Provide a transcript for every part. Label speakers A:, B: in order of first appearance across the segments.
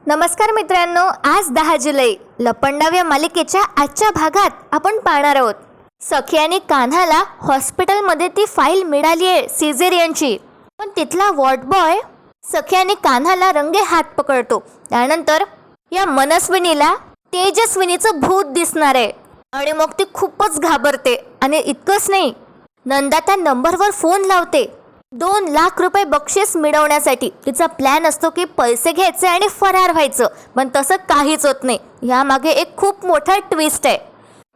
A: नमस्कार मित्रांनो, आज 10 जुलै लपंडाव या मालिकेच्या आजच्या भागात आपण पाहणार आहोत. सखी आणि कान्हाला हॉस्पिटलमध्ये ती फाईल मिळाली आहे सिझेरियनची, पण तिथला वॉर्ड बॉय सखी आणि कान्हाला रंगे हात पकडतो. त्यानंतर या मनस्विनीला तेजस्विनीचं भूत दिसणार आहे आणि मग ती खूपच घाबरते. आणि इतकंच नाही, नंदा त्या नंबरवर फोन लावते 2 लाख रुपये बक्षीस मिळवण्यासाठी. तिचा प्लॅन असतो की पैसे घ्यायचे आणि फरार व्हायचं, पण तसं काहीच होत नाही. यामागे एक खूप मोठा ट्विस्ट आहे.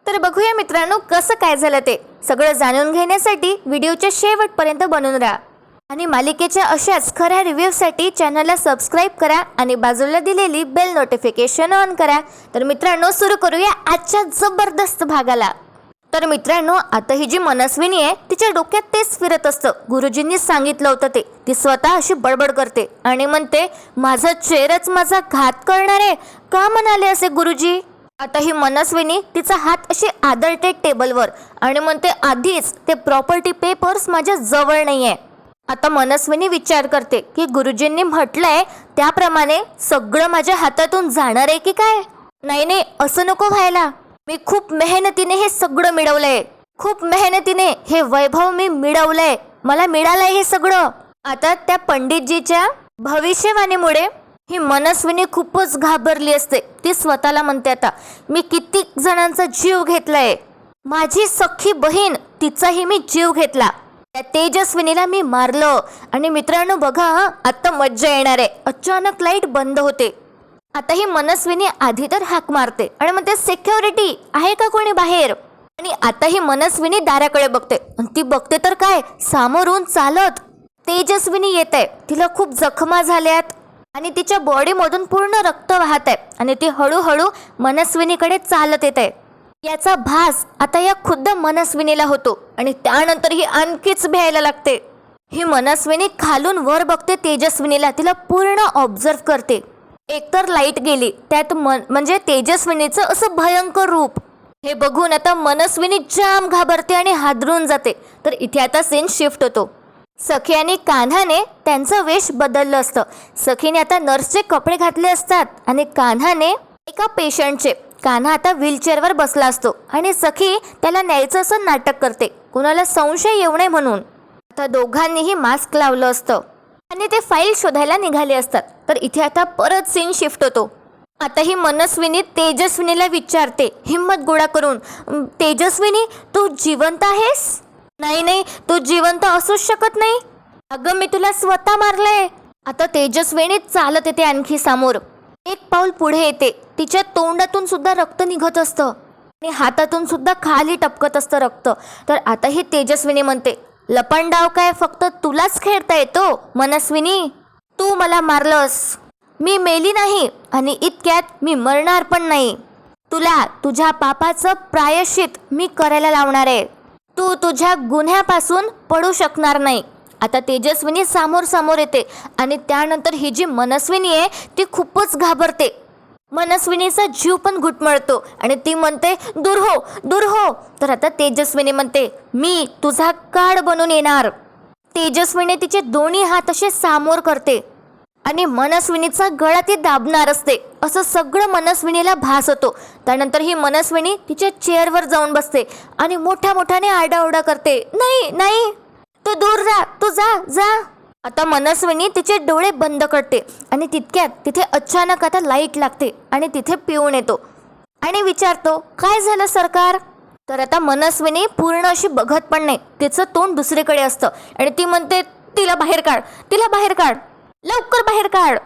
A: तर बघूया मित्रांनो कसं काय झालं ते. सगळं जाणून घेण्यासाठी व्हिडिओच्या शेवटपर्यंत बनून राहा आणि मालिकेच्या अशाच खऱ्या रिव्ह्यूसाठी चॅनलला सबस्क्राईब करा आणि बाजूला दिलेली बेल नोटिफिकेशन ऑन करा. तर मित्रांनो, सुरू करूया आजच्या जबरदस्त भागाला. तर मित्रांनो, आता ही जी मनस्विनी आहे तिच्या डोक्यात तेच फिरत असतं. गुरुजींनी सांगितलं होतं ते. ती स्वतः अशी बडबड करते आणि म्हणते, माझा चेहराच माझा घात करणार आहे. का म्हणाले असे गुरुजी? आता ही मनस्विनी तिचा हात अशी आदळते टेबलवर आणि म्हणते, आधीच ते प्रॉपर्टी पेपर्स माझ्या जवळ नाही आहे. आता मनस्विनी विचार करते की गुरुजींनी म्हटलंय त्याप्रमाणे सगळं माझ्या हातातून जाणार आहे की काय? नाही, असं नको व्हायला. मी खूप मेहनतीने हे सगळं मिळवलंय. खूप मेहनतीने हे वैभव मी मिळवलंय. मला मिळालंय हे सगळं. आता त्या पंडितजीच्या भविष्यवाणीमुळे ही मनस्विनी खूपच घाबरली असते. ती स्वतःला म्हणते, आता मी किती जणांचा जीव घेतलाय. माझी सख्खी बहीण, तिचाही मी जीव घेतला. त्या तेजस्विनीला मी मारलं. आणि मित्रांनो बघा, आता मज्जा येणार आहे. अचानक लाईट बंद होते. आता ही मनस्विनी आधी तर हाक मारते आणि म्हणते, सिक्युरिटी आहे का कोणी बाहेर? आणि आता ही मनस्विनी दाराकडे बघते आणि ती बघते तर काय, सामोरून चालत तेजस्विनी येत आहे. तिला खूप जखमा झाल्यात आणि तिच्या बॉडीमधून पूर्ण रक्त वाहत आहे आणि ती हळूहळू मनस्विनीकडे चालत येत आहे. याचा भास आता या खुद्द मनस्विनीला होतो आणि त्यानंतर ही आणखीच भ्यायला लागते. ही मनस्विनी खालून वर बघते तेजस्विनीला. तिला पूर्ण ऑब्झर्व करते. एकतर लाईट गेली, त्यात म्हणजे तेजस्विनीचं असं भयंकर रूप. हे बघून आता मनस्विनी जाम घाबरते आणि हादरून जाते. तर इथे आता सीन शिफ्ट होतो. सखी आणि कान्हाने त्यांचं वेश बदललं असतं. सखीने आता नर्सचे कपडे घातले असतात आणि कान्हाने एका पेशंटचे. कान्हा आता व्हीलचेअरवर बसला असतो आणि सखी त्याला न्यायचं असं नाटक करते, कुणाला संशय येऊ नये म्हणून. आता दोघांनीही मास्क लावलं असतं आणि ते फाईल शोधायला निघाले असतात. तर इथे आता परत सीन शिफ्ट होतो. आता ही मनस्विनी तेजस्विनीला विचारते हिम्मत गोळा करून, तेजस्विनी तू जिवंत आहेस? नाही, तू जिवंत असूच शकत नाही. अगं, मी तुला स्वतः मारलंय. आता तेजस्विनी चालत येते आणखी समोर. एक पाऊल पुढे येते. तिच्या तोंडातून सुद्धा रक्त निघत असतं आणि हातातून सुद्धा खाली टपकत असतं रक्त. तर आता ही तेजस्विनी म्हणते, लपंडाव काय फक्त तुलाच खेळता येतो मनस्विनी? तू मला मारलंस. मी मेली नाही आणि इतक्यात मी मरणार पण नाही. तुला तुझ्या पापाचं प्रायश्चित मी करायला लावणार आहे. तू तुझ्या गुन्ह्यापासून पडू शकणार नाही. आता तेजस्विनी समोर येते आणि त्यानंतर ही जी मनस्विनी आहे ती खूपच घाबरते. मनस्विनीचा जीव पण घुटमळतो आणि ती म्हणते, दूर हो. तर आता तेजस्विनी म्हणते, मी तुझा कार्ड बनून येणार. तेजस्विनी तिचे दोन्ही हात असे समोर करते आणि मनस्विनीचा गळा ती दाबणार असते. असं सगळं मनस्विनीला भास होतो. त्यानंतर ही मनस्विनी तिच्या चेअरवर जाऊन बसते आणि मोठ्याने आरडाओरडा करते, नाही, तू दूर राहा, तू जा. आता मनस्विनी तिचे डोळे बंद करते आणि तितक्यात तिथे अचानक आता लाईट लागते आणि तिथे पिऊन येतो आणि विचारतो, काय झालं सरकार? तर आता मनस्विनी पूर्ण अशी बघत पण नाही. तिचं तोंड दुसरीकडे असतं आणि ती म्हणते, तिला बाहेर काढ, लवकर बाहेर काढ.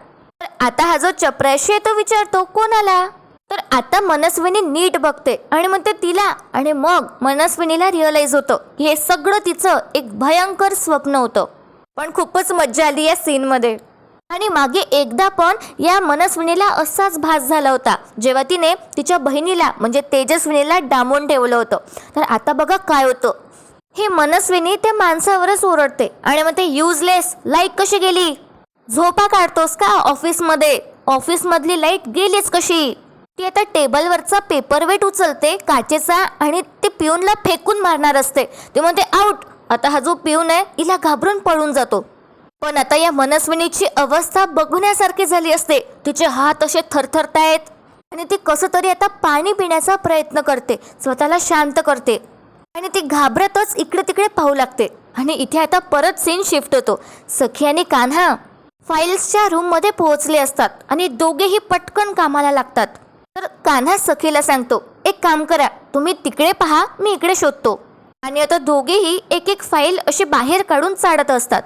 A: तर आता हा जो चपराशी आहे तो विचारतो, कोणाला? तर आता मनस्विनी नीट बघते आणि म्हणते तिला. आणि मग मनस्विनीला रिअलाइज होतं की हे सगळं तिचं एक भयंकर स्वप्न होतं. पण खूपच मज्जा आली या सीनमध्ये. आणि मागे एकदा पण या मनस्विनीला असाच भास झाला होता, जेव्हा तिने तिच्या बहिणीला म्हणजे तेजस्विनीला डांबून ठेवलं होतं. तर आता बघा काय होतं. ही मनस्विनी त्या माणसावरच ओरडते आणि मग ते युजलेस, लाईट कशी गेली? झोपा काढतोस का ऑफिसमध्ये? ऑफिसमधली लाईट गेलीच कशी? ती आता टेबलवरचा पेपरवेट उचलते काचेचा आणि ते पिऊनला फेकून मारणार असते. ती म्हणते, आउट. आता हा जो पिऊन आहे हिला घाबरून पळून जातो. पण आता या मनस्विनीची अवस्था बघण्यासारखी झाली असते. तिचे हात असे थरथरतायत आणि ती कसं तरी आता पाणी पिण्याचा प्रयत्न करते, स्वतःला शांत करते आणि ती घाबरतच इकडे तिकडे पाहू लागते. आणि इथे आता परत सीन शिफ्ट होतो. सखी आणि कान्हा फाईल्सच्या रूममध्ये पोहोचले असतात आणि दोघेही पटकन कामाला लागतात. तर कान्हा सखीला सांगतो, एक काम करा, तुम्ही तिकडे पहा, मी इकडे शोधतो. आणि आता दोघेही एक एक फाईल अशी बाहेर काढून चाडत असतात.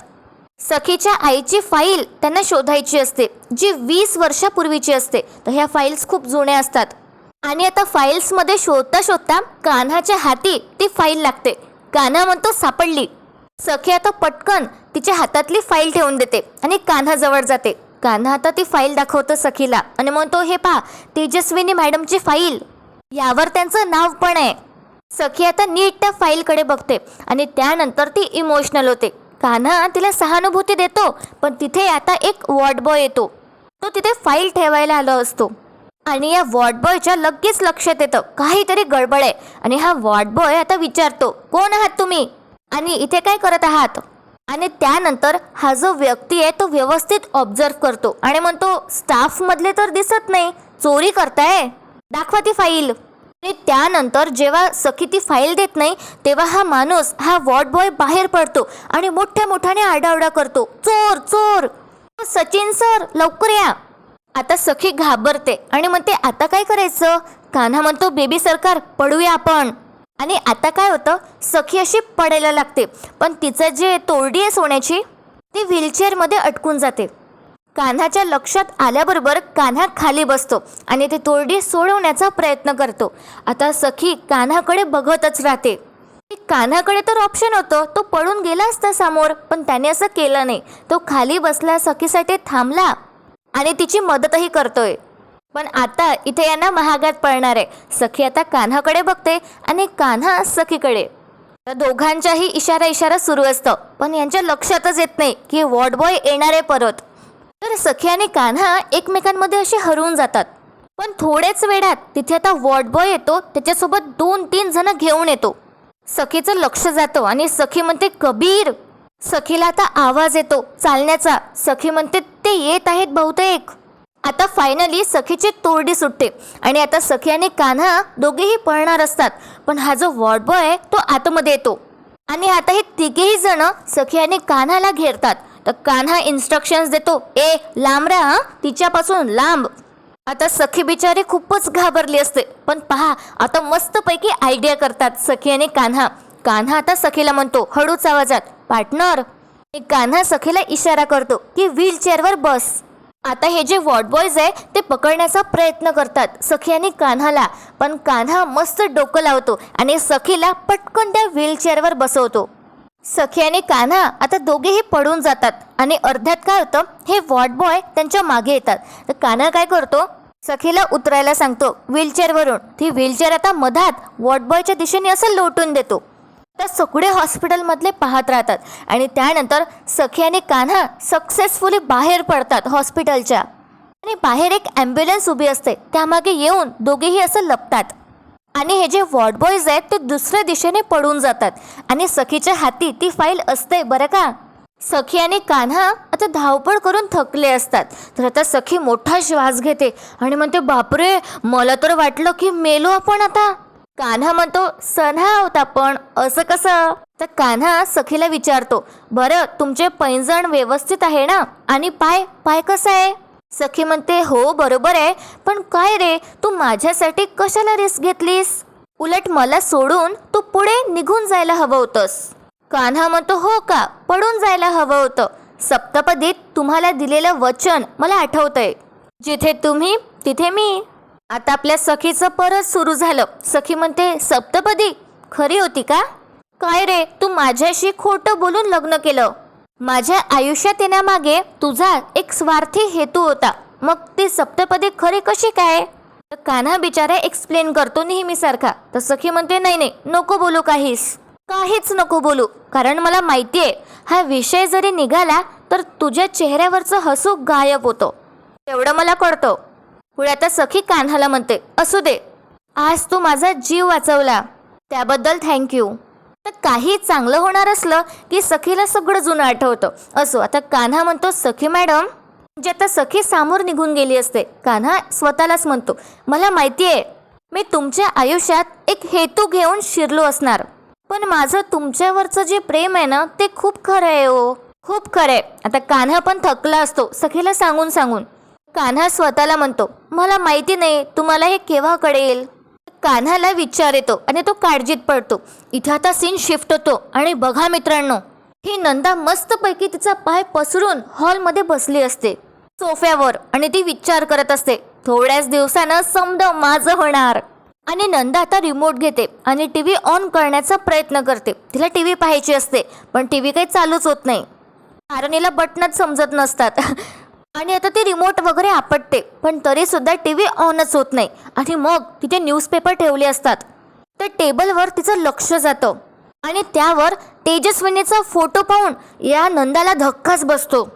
A: सखीच्या आईची फाईल त्यांना शोधायची असते, जी 20 वर्षापूर्वीची असते. तर ह्या फाईल्स खूप जुन्या असतात. आणि आता फाईल्समध्ये शोधता शोधता कान्हाच्या हाती ती फाईल लागते. कान्हा म्हणतो, सापडली. सखी आता पटकन तिच्या हातातली फाईल ठेवून देते आणि कान्हा जवळ जाते. कान्हा आता ती फाईल दाखवतो सखीला आणि म्हणतो, हे पहा, तेजस्विनी मॅडमची फाईल, यावर त्यांचं नाव पण आहे. सखी आता नीट त्या फाईलकडे बघते आणि त्यानंतर ती इमोशनल होते. कान्हा तिला सहानुभूती देतो, पण तिथे आता एक वॉर्ड बॉय येतो. तो तिथे फाईल ठेवायला आला असतो आणि या वॉर्ड बॉयच्या लगेच लक्षात येतं काहीतरी गडबड आहे. आणि हा वॉर्ड बॉय आता विचारतो, कोण आहात तुम्ही आणि इथे काय करत आहात. आणि त्यानंतर हा जो व्यक्ती आहे तो व्यवस्थित ऑब्झर्व करतो आणि म्हणतो, स्टाफ मधले तर दिसत नाही, चोरी करताय, दाखवा ती फाईल. आणि त्यानंतर जेव्हा सखी ती फाईल देत नाही तेव्हा हा माणूस, हा वॉर्ड बॉय बाहेर पडतो आणि मोठ्या मोठ्याने आरडाओरडा करतो, चोर चोर, सचिन सर लवकर या. आता सखी घाबरते आणि म्हणते, आता काय करायचं. कान्हा म्हणतो, बेबी सरकार, पडूया आपण. आणि आता काय होतं, सखी अशी पडायला लागते, पण तिचं जे तोरडी आहे सोन्याची ती व्हीलचेअरमध्ये अटकून जाते. कान्हाच्या लक्षात आल्याबरोबर कान्हा खाली बसतो आणि ती तोरडी सोडवण्याचा प्रयत्न करतो. आता सखी कान्हाकडे बघतच राहते. कान्हाकडे तर ऑप्शन होतं, तो पळून गेला असता समोर, पण त्याने असं केलं नाही. तो खाली बसला, सखीसाठी थांबला आणि तिची मदतही करतोय. पण आता इथे यांना महागात पडणार आहे. सखी आता कान्हाकडे बघते आणि कान्हा सखीकडे. दोघांच्याही इशारा सुरू असतं, पण यांच्या लक्षातच येत नाही की वॉर्ड बॉय येणार आहे परत. तर सखी आणि कान्हा एकमेकांमध्ये असे हरवून जातात. पण थोड्याच वेळात तिथे आता वॉर्ड बॉय येतो, त्याच्यासोबत 2-3 जण घेऊन येतो. सखीचं लक्ष जातं आणि सखी म्हणते, कबीर. सखीला आता आवाज येतो चालण्याचा. सखी म्हणते, ते येत आहेत बहुतेक. आता फायनली सखीची तोरडी सुटते आणि आता सखी आणि कान्हा दोघेही पळणार असतात. पण हा जो वॉर्ड बॉय आहे तो आतमध्ये येतो आणि आता हे तिघेही जण सखी आणि कान्हाला घेरतात. तर कान्हा इन्स्ट्रक्शन्स देतो, ए लांब राहा, तिच्यापासून लांब. आता सखी बिचारी खूपच घाबरली असते, पण पहा आता मस्तपैकी आयडिया करतात सखी आणि कान्हा. कान्हा आता सखीला म्हणतो हळूच आवाजात, पार्टनर. कान्हा सखीला इशारा करतो की व्हीलचेअरवर बस. आता हे जे वॉर्ड बॉयज आहे ते पकडण्याचा प्रयत्न करतात सखी आणि कान्हाला, पण कान्हा मस्त डोकं लावतो आणि सखीला पटकन त्या व्हीलचेअरवर बसवतो. सखी आणि कान्हा आता दोघेही पडून जातात आणि अर्ध्यात काय होतं, हे वॉर्ड बॉय त्यांच्या मागे येतात. तर कान्हा काय करतो, सखीला उतरायला सांगतो व्हीलचेअरवरून. ती व्हीलचेअर आता मधात वॉर्ड बॉयच्या दिशेने असं लोटून देतो. तर सगळे हॉस्पिटलमधले पाहत राहतात आणि त्यानंतर सखी आणि कान्हा सक्सेसफुली बाहेर पडतात हॉस्पिटलच्या. आणि बाहेर एक ॲम्ब्युलन्स उभी असते, त्यामागे येऊन दोघेही असं लपतात. आणि हे जे वॉर्ड बॉयज आहेत ते दुसऱ्या दिशेने पडून जातात आणि सखीच्या हाती ती फाईल असते बरं का. सखी आणि कान्हा आता धावपळ करून थकले असतात. तर आता सखी मोठा श्वास घेते आणि म्हणते, बापरे, मला तर वाटलं की मेलो आपण आता. कान्हा म्हणतो, सन्हा आहोत आपण, असं कसं. तर कान्हा सखीला विचारतो, बरं तुमचे पैंजण व्यवस्थित आहे ना, आणि पाय कसं आहे. सखी म्हणते, हो बरोबर आहे, पण काय रे, तू माझ्यासाठी कशाला रिस्क घेतलीस. उलट मला सोडून तू पुढे निघून जायला हवं होतंस. कान्हा म्हणतो, हो का, पडून जायला हवं होतं. सप्तपदीत तुम्हाला दिलेलं वचन मला आठवतंय, जिथे तुम्ही तिथे मी. आता आपल्या सखीचं परत सुरू झालं. सखी म्हणते, सप्तपदी खरी होती का. काय रे, तू माझ्याशी खोटं बोलून लग्न केलं. माझ्या आयुष्यात येण्यामागे तुझा एक स्वार्थी हेतू होता, मग ती सप्तपदी खरी कशी काय. तर कान्हा बिचारा एक्सप्लेन करतो नेहमीसारखा. तर सखी म्हणते, नाही नको बोलू, काहीच नको बोलू, कारण मला माहिती आहे हा विषय जरी निघाला तर तुझ्या चेहऱ्यावरचं हसू गायब होतं, एवढं मला कळतं. पुढे आता सखी कान्हाला म्हणते, असू दे, आज तू माझा जीव वाचवला त्याबद्दल थँक्यू. तर काही चांगलं होणार असलं की सखीला सगळं जुनं आठवतं. असो, आता कान्हा म्हणतो सखी मॅडम, म्हणजे आता सखी समोर निघून गेली असते. कान्हा स्वतःलाच म्हणतो, मला माहिती आहे मी तुमच्या आयुष्यात एक हेतू घेऊन शिरलो असणार, पण माझं तुमच्यावरचं जे प्रेम आहे ना ते खूप खरं आहे हो, खूप खरं आहे. आता कान्हा पण थकला असतो सखीला सांगून सांगून. कान्हा स्वतःला म्हणतो, मला माहिती नाही तुम्हाला हे केव्हा कळेल. कान्हाला विचार येतो आणि तो काळजीत पडतो. इथे आता सीन शिफ्ट होतो आणि बघा मित्रांनो, ही नंदा मस्तपैकी तिचा पाय पसरून हॉलमध्ये बसली असते सोफ्यावर आणि ती विचार करत असते, थोड्याच दिवसानं समजा माझं होणार. आणि नंदा आता रिमोट घेते आणि टीव्ही ऑन करण्याचा प्रयत्न करते. तिला टीव्ही पाहायची असते पण टीव्ही काही चालूच होत नाही, कारण हिला बटनच समजत नसतात. आणि आता ती रिमोट वगैरे आपटते पण तरी सुद्धा टीव्ही ऑनच होत नाही. आणि मग तिथे न्यूजपेपर ठेवले असतात, तर टेबलवर तिचं लक्ष जातं आणि त्यावर तेजस्विनीचा फोटो पाहून या नंदाला धक्काच बसतो.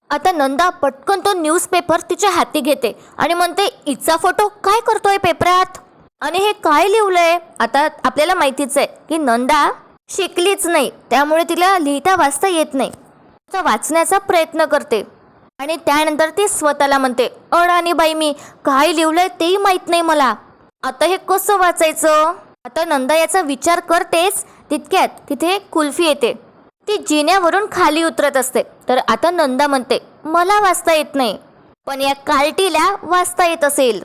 A: आता नंदा पटकन तो न्यूजपेपर तिच्या हाती घेते आणि म्हणते, हिचा फोटो काय करतोय पेपरात आणि हे काय लिहिलंय. आता आपल्याला माहितीच आहे की नंदा शिकलीच नाही, त्यामुळे तिला लिहिता वाचता येत नाही. आता वाचण्याचा प्रयत्न करते आणि त्यानंतर ती स्वतःला म्हणते, अडाणी बाई, मी काय लिहिलंय तेही माहीत नाही मला, आता हे कसं वाचायचं. आता नंदा याचा विचार करतेच तितक्यात तिथे कुल्फी येते. ती जिन्यावरून खाली उतरत असते. तर आता नंदा म्हणते, मला वाचता येत नाही पण या कार्टीला वाचता येत असेल,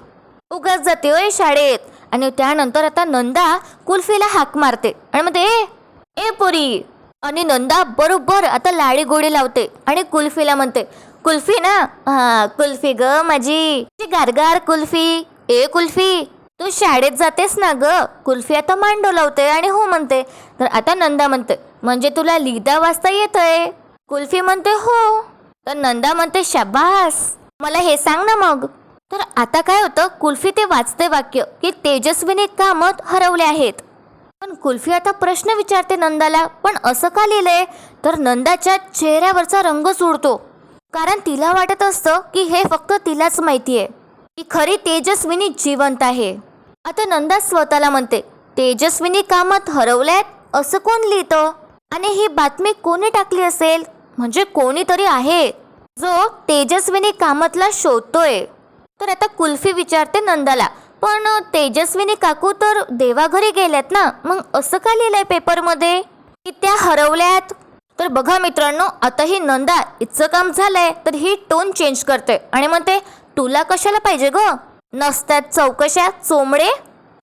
A: उगाच जाते होय शाळेत. आणि त्यानंतर आता नंदा कुल्फीला हाक मारते आणि म्हणते, ए पोरी. आणि नंदा बरोबर आता लाडी गोडी लावते आणि कुल्फीला म्हणते, कुल्फी ना, हा कुल्फी ग माझी गारगार कुल्फी. ए कुल्फी, तू शाळेत जातेस ना ग. कुल्फी आता मांडो लावते आणि हो म्हणते. तर आता नंदा म्हणते, म्हणजे तुला लिहिता वाचता येतंय. कुल्फी म्हणते हो. तर नंदा म्हणते, शाबास, मला हे सांग ना मग. तर आता काय होतं, कुल्फी ते वाचते वाक्य की तेजस्विनी कामत हरवले आहेत. पण कुल्फी आता प्रश्न विचारते नंदाला, पण असं का लिहिलंय. तर नंदाच्या चेहऱ्यावरचा रंग सुडतो, कारण तिला वाटत असतं की हे फक्त तिलाच माहिती आहे की खरी तेजस्विनी जिवंत आहे. आता नंदा स्वतःला म्हणते, तेजस्विनी कामत हरवल्यात असं कोण लिहितं आणि ही बातमी कोणी टाकली असेल. म्हणजे कोणीतरी आहे जो तेजस्विनी कामतला शोधतोय. तर आता कुल्फी विचारते नंदाला, पण तेजस्विनी काकू तर देवाघरी गेल्यात ना, मग असं का लिहिलंय पेपरमध्ये की त्या हरवल्यात. तर बघा मित्रांनो, आता ही नंदा इतकं काम झालंय तर ही टोन चेंज करते आणि म्हणते, तुला कशाला पाहिजे ग, नसतात चौकशा चोमडे.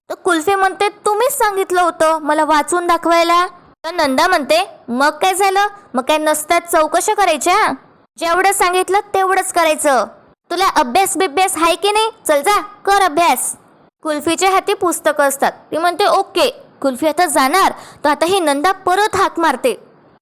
A: तर कुल्फी म्हणते, तुम्हीच सांगितलं होतं मला वाचून दाखवायला. तर नंदा म्हणते, मग काय झालं, मग काय नसतात चौकशा करायच्या, जेवढं सांगितलं तेवढंच करायचं. तुला अभ्यास बिभ्यास आहे की नाही, चल जा कर अभ्यास. कुल्फीच्या हाती पुस्तकं असतात. ती म्हणते ओके. कुल्फी आता जाणार तर आता ही नंदा परत हाक मारते.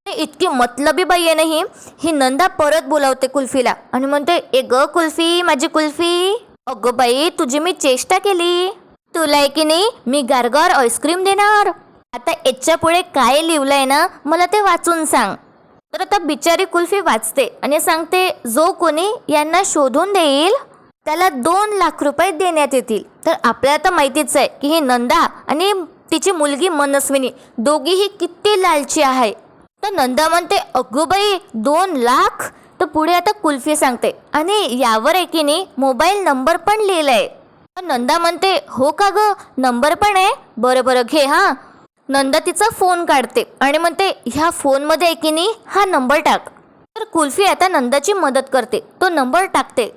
A: इतकी मतलबी बाई आहे नाही, ही नंदा परत बोलावते कुल्फीला आणि म्हणते, ए ग कुल्फी, माझी कुल्फी. अगं बाई, तुझी मी चेष्टा केली, तुला आहे की नाही मी गारगार आईस्क्रीम देणार. आता याच्या पुढे काय लिहिलंय ना मला ते वाचून सांग. तर आता बिचारी कुल्फी वाचते आणि सांगते, जो कोणी यांना शोधून देईल त्याला 2 लाख रुपये देण्यात येतील. तर आपल्याला तर माहितीच आहे की ही नंदा आणि तिची मुलगी मनस्विनी दोघीही किती लालची आहे. तर नंदा म्हणते, अगो बाई 2 लाख. तर पुढे आता कुल्फी सांगते, आणि यावर आहे की नाही मोबाईल नंबर पण लिहिलाय. तर नंदा म्हणते, हो का ग, नंबर पण आहे, बरं बरं घे हा. नंदा तिचा फोन काढते आणि म्हणते, ह्या फोनमध्ये आहे की नाही हा नंबर टाक. तर कुल्फी आता नंदाची मदत करते, तो नंबर टाकते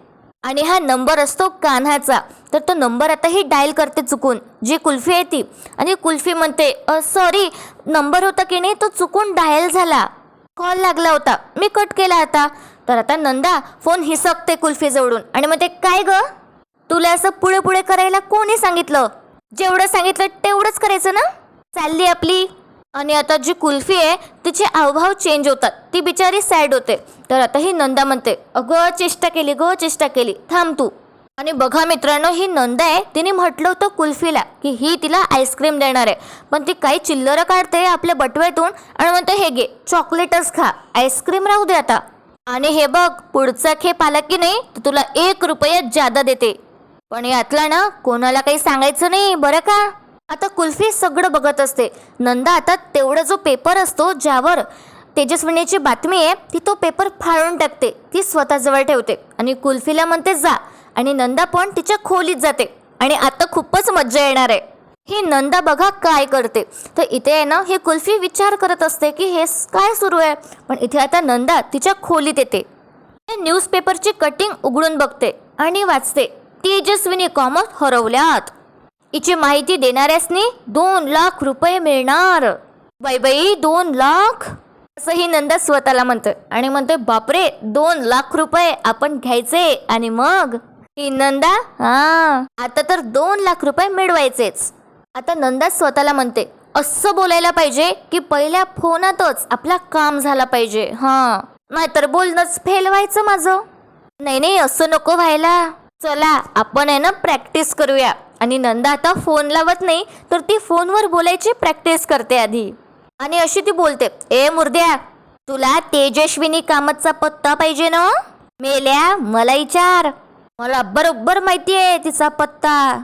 A: आणि हा नंबर असतो कान्हाचा. तर तो नंबर आता ही डायल करते चुकून, जी कुल्फी आहे ती. आणि कुल्फी म्हणते, सॉरी, नंबर होता की नाही तो चुकून डायल झाला, कॉल लागला होता, मी कट केला आता. तर आता नंदा फोन हिसकते कुल्फी जवळून आणि म्हणते, काय ग, तुला असं पुढे पुढे करायला कोणी सांगितलं, जेवढं सांगितलं तेवढंच करायचं ना, चालली आपली. आणि आता जी कुल्फी आहे तिचे हावभाव चेंज होतात, ती बिचारी सॅड होते. तर आता ही नंदा म्हणते, अगं चेष्टा केली ग, चेष्टा केली, थांब तू. आणि बघा मित्रांनो, ही नंदा आहे, तिने म्हटलं होतं कुल्फीला की ही तिला आईस्क्रीम देणार आहे, पण ती काही चिल्लर काढते आपल्या बटव्यातून आणि म्हणते, हे घे चॉकलेटच खा, आईस्क्रीम राहू दे आता. आणि हे बघ, पुढचा खेप आला की नाही तर तुला 1 रुपया जादा देते, पण यातला ना कोणाला काही सांगायचं नाही बरं का. आता कुल्फी सगळं बघत असते. नंदा आता तेवढा जो पेपर असतो ज्यावर तेजस्विनीची बातमी आहे ती तो पेपर फाडून टाकते. ती स्वतःजवळ ठेवते आणि कुल्फीला म्हणते जा. आणि नंदा पण तिच्या खोलीत जाते. आणि आता खूपच मज्जा येणार आहे. ही नंदा बघा काय करते. तर इथे आहे ना ही कुल्फी विचार करत असते की हे काय सुरू आहे. पण इथे आता नंदा तिच्या खोलीत येते. न्यूजपेपरची कटिंग उघडून बघते आणि वाचते, तेजस्विनी कामत हरवल्यात. हिची माहिती देणाऱ्यासनी 2 लाख रुपये मिळणार. बाई 2 लाख असं ही नंदा स्वतःला म्हणते. आणि म्हणते बापरे 2 लाख रुपये आपण घ्यायचे. आणि मग ही नंदा आता तर 2 लाख रुपये मिळवायचेच. आता नंदा स्वतःला म्हणते असं बोलायला पाहिजे की पहिल्या फोनातच आपला काम झाला पाहिजे. नाहीतर बोलणंच फेल व्हायचं माझं. नाही असं नको व्हायला. चला आपण आहे ना प्रॅक्टिस करूया. आणि नंदा आता फोन लावत नाही तर ती फोनवर बोलायची प्रॅक्टिस करते आधी. आणि अशी ती बोलते, ए मुर्द्या तुला तेजस्विनी कामतचा पत्ता पाहिजे ना. मेल्या मला विचार, मला बरोबर माहिती आहे तिचा पत्ता.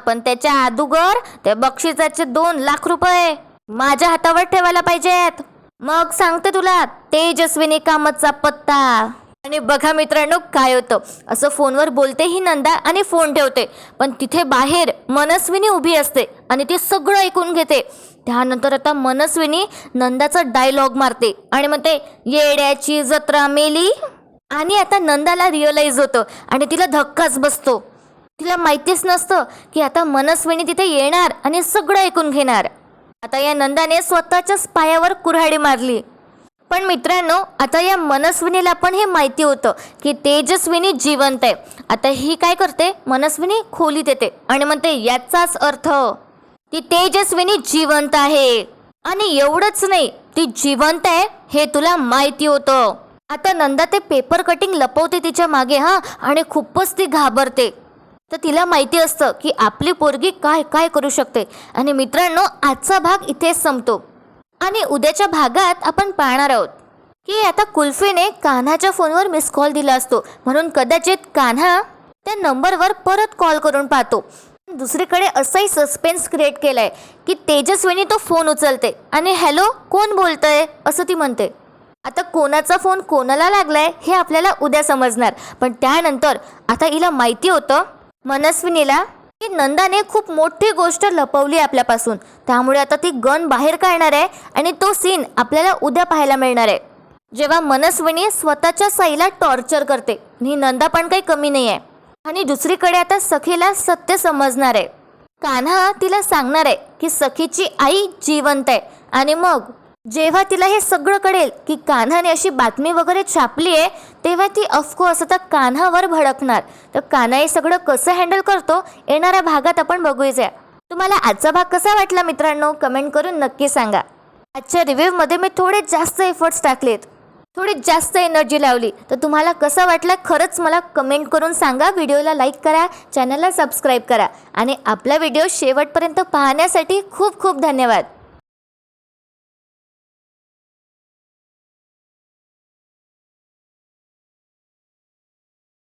A: पण त्याच्या अगोदर ते बक्षिसाचे 2 लाख रुपये माझ्या हातावर ठेवायला पाहिजेत. मग सांगते तुला तेजस्विनी कामतचा पत्ता. आणि बघा मित्रांनो काय होतं. असं फोनवर बोलते ही नंदा आणि फोन ठेवते. पण तिथे बाहेर मनस्विनी उभी असते आणि ती सगळं ऐकून घेते. त्यानंतर आता मनस्विनी नंदाचा डायलॉग मारते आणि म्हणते येड्याची जत्रा मेली. आणि आता नंदाला रिअलाइज होतं आणि तिला धक्काच बसतो. तिला माहितीच नसतं की आता मनस्विनी तिथे येणार आणि सगळं ऐकून घेणार. आता या नंदाने स्वतःच्याच पायावर कुऱ्हाडी मारली. पण मित्रांनो आता या मनस्विनीला पण हे माहिती होतं की तेजस्विनी जिवंत आहे. आता ही काय करते, मनस्विनी खोलीत येते आणि म्हणते याचाच अर्थ ती तेजस्विनी जिवंत आहे. आणि एवढंच नाही, ती जिवंत आहे हे तुला माहिती होतं. आता नंदा ते पेपर कटिंग लपवते तिच्या मागे आणि खूपच ती घाबरते. तर तिला माहिती असतं की आपली पोरगी काय काय करू शकते. आणि मित्रांनो आजचा भाग इथेच संपतो. आणि उद्याच्या भागात आपण पाहणार आहोत की आता कुल्फीने कान्हाच्या फोनवर मिस कॉल दिला असतो. म्हणून कदाचित कान्हा त्या नंबरवर परत कॉल करून पाहतो. दुसरीकडे असाही सस्पेन्स क्रिएट केलाय की तेजस्विनी तो फोन उचलते आणि हॅलो कोण बोलतंय असं ती म्हणते. आता कोणाचा फोन कोणाला लागलाय हे आपल्याला उद्या समजणार. पण त्यानंतर आता हिला माहिती होतं मनस्विनीला की नंदाने खूप मोठी गोष्ट लपवली आपल्यापासून. त्यामुळे आता ती गन बाहेर काढणार आहे आणि तो सीन आपल्याला उद्या पाहायला मिळणार आहे जेव्हा मनस्विनी स्वतःच्या साईला टॉर्चर करते. ही नंदा पण काही कमी नाही आहे. आणि दुसरीकडे आता सखीला सत्य समजणार आहे. कान्हा तिला सांगणार आहे की सखीची आई जिवंत आहे. आणि मग जेव्हा तिला हे सगळं कळेल की कान्हाने अशी बातमी वगैरे छापली आहे तेव्हा ती ऑफकोर्स आता कान्हावर भडकणार. तर कान्हा हे सगळं कसं हँडल करतो येणाऱ्या भागात आपण बघूया. तुम्हाला आजचा भाग कसा वाटला मित्रांनो कमेंट करून नक्की सांगा. आजच्या रिव्ह्यूमध्ये मी थोडे जास्त एफर्ट्स टाकलेत, थोडी जास्त एनर्जी लावली. तर तुम्हाला कसं वाटलं खरंच मला कमेंट करून सांगा. व्हिडिओला लाईक करा, चॅनलला सबस्क्राईब करा आणि आपला व्हिडिओ शेवटपर्यंत पाहण्यासाठी खूप खूप धन्यवाद.